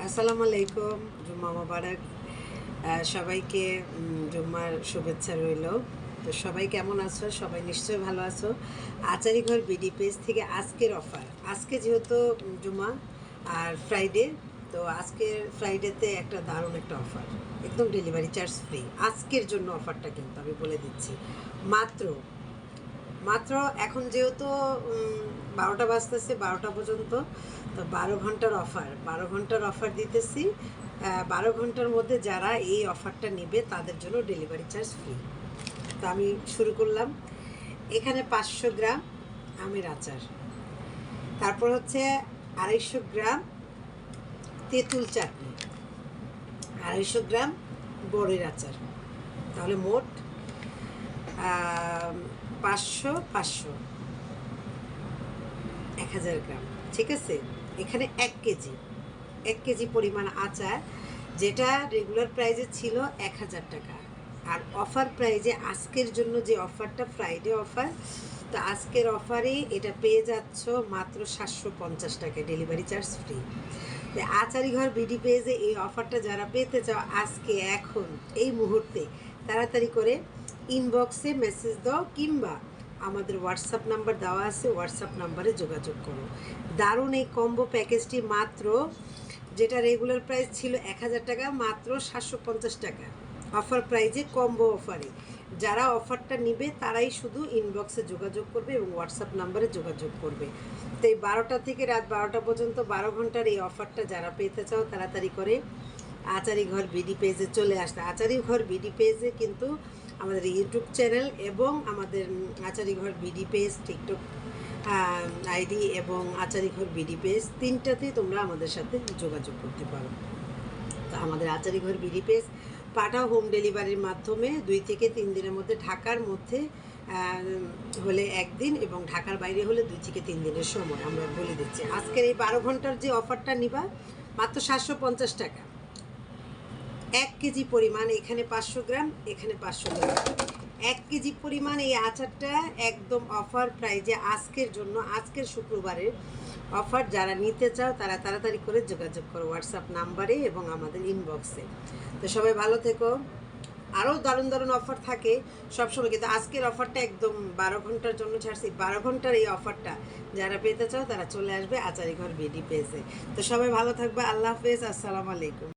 আসসালামু আলাইকুম। জুম্মা মোবারক। সবাইকে জুম্মার শুভেচ্ছা রইল। তো সবাই কেমন আছো? সবাই নিশ্চয়ই ভালো আছো। আচারিঘর বিডি পেজ থেকে আজকের অফার, আজকে যেহেতু জুম্মা আর ফ্রাইডে, তো আজকের ফ্রাইডেতে একটা দারুণ একটা অফার, একদম ডেলিভারি চার্জ ফ্রি। আজকের জন্য অফারটা কিন্তু আমি বলে দিচ্ছি, মাত্র মাত্র এখন যেহেতু 12টা বাজতেছে, 12টা পর্যন্ত, তো 12 ঘন্টার অফার দিতেছি। 12 ঘন্টার মধ্যে যারা এই অফারটা নেবে তাদের জন্য ডেলিভারি চার্জ ফ্রি। তো আমি শুরু করলাম। এখানে 500 গ্রাম আমের আচার, তারপর হচ্ছে 250 গ্রাম তেঁতুল চাটনি, 250 গ্রাম বড়ের আচার, তাহলে মোট 500 1000 গ্রাম। ঠিক আছে, এখানে 1 কেজি পরিমাণ আচার, যেটা রেগুলার প্রাইজে ছিল 1000 টাকা, আর অফার প্রাইজে আজকের জন্য যে অফারটা, ফ্রাইডে অফার, তো আজকের অফারে এটা পেয়ে যাচ্ছ মাত্র 750 টাকায়, ডেলিভারি চার্জ ফ্রি। আচারিঘর বিডি পেজে এই অফারটা যারা পেতে চাও আজকে, এখন এই মুহূর্তে তাড়াতাড়ি করে ইনবক্সে মেসেজ দাও, কিংবা আমাদের হোয়াটসঅ্যাপ নাম্বার দেওয়া আছে, হোয়াটসঅ্যাপ নাম্বারে যোগাযোগ করো। দারুণ এই কম্বো প্যাকেজটি মাত্র, যেটা রেগুলার প্রাইস ছিল 1000 টাকা, মাত্র 750 টাকা অফার প্রাইজে, কম্বো অফারে। যারা অফারটা নিবে তারাই শুধু ইনবক্সে যোগাযোগ করবে এবং হোয়াটসঅ্যাপ নাম্বারে যোগাযোগ করবে। তো এই 12টা থেকে রাত 12টা পর্যন্ত 12 ঘন্টার এই অফারটা যারা পেতে চাও তাড়াতাড়ি করে আচারিঘর বিডি পেজে চলে আসতে। আচারিঘর বিডি পেজে কিন্তু আমাদের ইউটিউব চ্যানেল এবং আমাদের আচারিঘর বিডি পেজ টিকটক আইডি এবং আচারিঘর বিডি পেজ, তিনটাতেই তোমরা আমাদের সাথে যোগাযোগ করতে পারো। তো আমাদের আচারিঘর বিডি পেজ পাঠাও হোম ডেলিভারির মাধ্যমে 2 থেকে 3 দিনের মধ্যে, ঢাকার মধ্যে হলে 1 দিন এবং ঢাকার বাইরে হলে 2 থেকে 3 দিনের সময় আমরা বলে দিচ্ছি। আজকের এই 12 ঘন্টার যে অফারটা নিবা, মাত্র 750 টাকা। 1 কেজি পরিমাণ, এখানে 500 গ্রাম, এখানে 500 গ্রাম, 1 কেজি পরিমাণ এই আচারটা একদম অফার প্রাইজে আজকের জন্য, আজকের শুক্রবারের অফার। যারা নিতে চাও তারা তাড়াতাড়ি করে যোগাযোগ করো হোয়াটসঅ্যাপ নাম্বারে এবং আমাদের ইনবক্সে। তো সবাই ভালো থেকো। আরও দারুণ দারুণ অফার থাকে সবসময়, কিন্তু আজকের অফারটা একদম 12 ঘন্টার জন্য ছাড়ছি। 12 ঘন্টার এই অফারটা যারা পেতে চাও তারা চলে আসবে আচারিঘর বিডি পেজে। তো সবাই ভালো থাকবে। আল্লাহ হাফেজ। আসসালামু আলাইকুম।